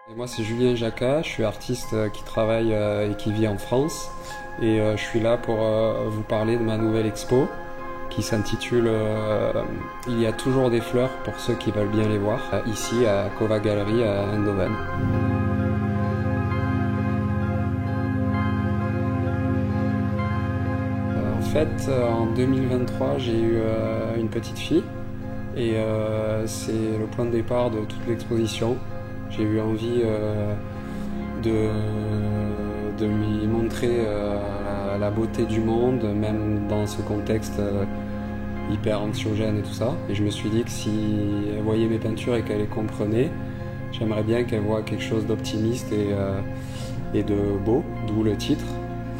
Et moi c'est Julien Jacquat, je suis artiste qui travaille et qui vit en France et je suis là pour vous parler de ma nouvelle expo qui s'intitule Il y a toujours des fleurs pour ceux qui veulent bien les voir, ici à Cova Gallery à Eindhoven. En fait, en 2023, j'ai eu une petite fille et c'est le point de départ de toute l'exposition. J'ai eu envie de lui montrer la beauté du monde, même dans ce contexte hyper anxiogène et tout ça. Et je me suis dit que si elle voyait mes peintures et qu'elle les comprenait, j'aimerais bien qu'elle voie quelque chose d'optimiste et de beau, d'où le titre.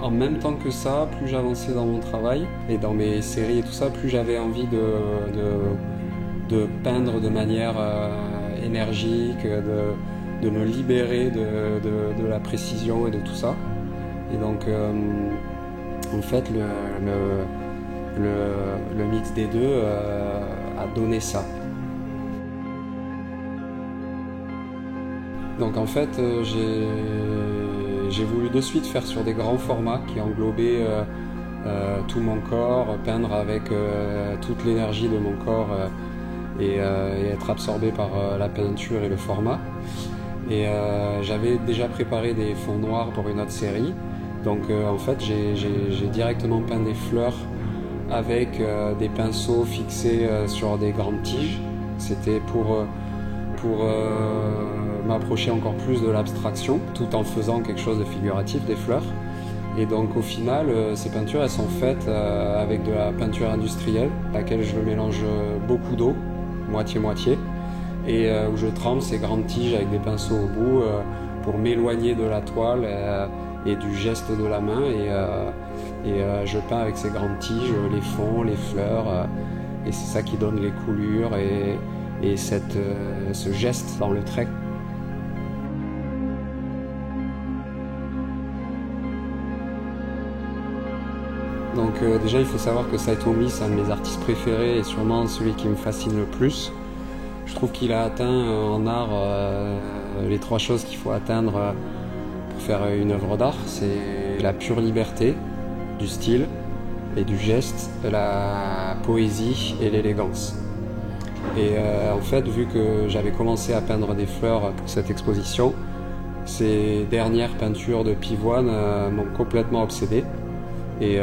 En même temps que ça, plus j'avançais dans mon travail et dans mes séries et tout ça, plus j'avais envie de peindre de manière énergique, de me libérer de la précision et de tout ça. Et donc, en fait, le mix des deux a donné ça. Donc en fait, j'ai voulu de suite faire sur des grands formats qui englobaient tout mon corps, peindre avec toute l'énergie de mon corps et être absorbé par la peinture et le format. Et j'avais déjà préparé des fonds noirs pour une autre série. Donc en fait, j'ai directement peint des fleurs avec des pinceaux fixés sur des grandes tiges. C'était pour m'approcher encore plus de l'abstraction, tout en faisant quelque chose de figuratif, des fleurs. Et donc au final, ces peintures, elles sont faites avec de la peinture industrielle, laquelle je mélange beaucoup d'eau, moitié-moitié, et où je trempe ces grandes tiges avec des pinceaux au bout pour m'éloigner de la toile et du geste de la main. Et je peins avec ces grandes tiges les fonds, les fleurs, et c'est ça qui donne les coulures et ce geste dans le trait. Donc déjà il faut savoir que Saito Mi, c'est un de mes artistes préférés et sûrement celui qui me fascine le plus. Je trouve qu'il a atteint en art les trois choses qu'il faut atteindre pour faire une œuvre d'art. C'est la pure liberté du style et du geste, la poésie et l'élégance. Et en fait, vu que j'avais commencé à peindre des fleurs pour cette exposition, ces dernières peintures de pivoine m'ont complètement obsédé. Et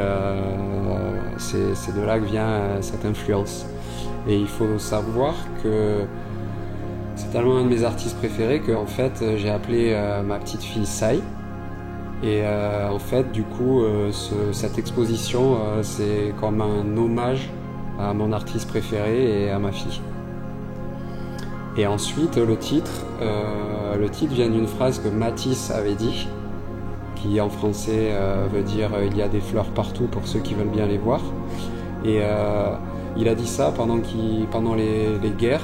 c'est de là que vient cette influence. Et il faut savoir que c'est tellement un de mes artistes préférés que en fait, j'ai appelé ma petite fille Sai. Et en fait, du coup, cette exposition, c'est comme un hommage à mon artiste préféré et à ma fille. Et ensuite, le titre vient d'une phrase que Matisse avait dit, qui en français veut dire « il y a des fleurs partout pour ceux qui veulent bien les voir ». Et il a dit ça pendant les guerres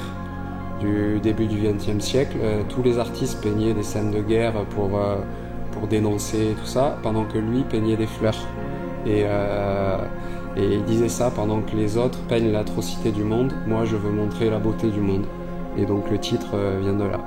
du début du XXe siècle. Tous les artistes peignaient des scènes de guerre pour dénoncer tout ça, pendant que lui peignait des fleurs. Et il disait ça pendant que les autres peignent l'atrocité du monde. Moi, je veux montrer la beauté du monde. Et donc le titre vient de là.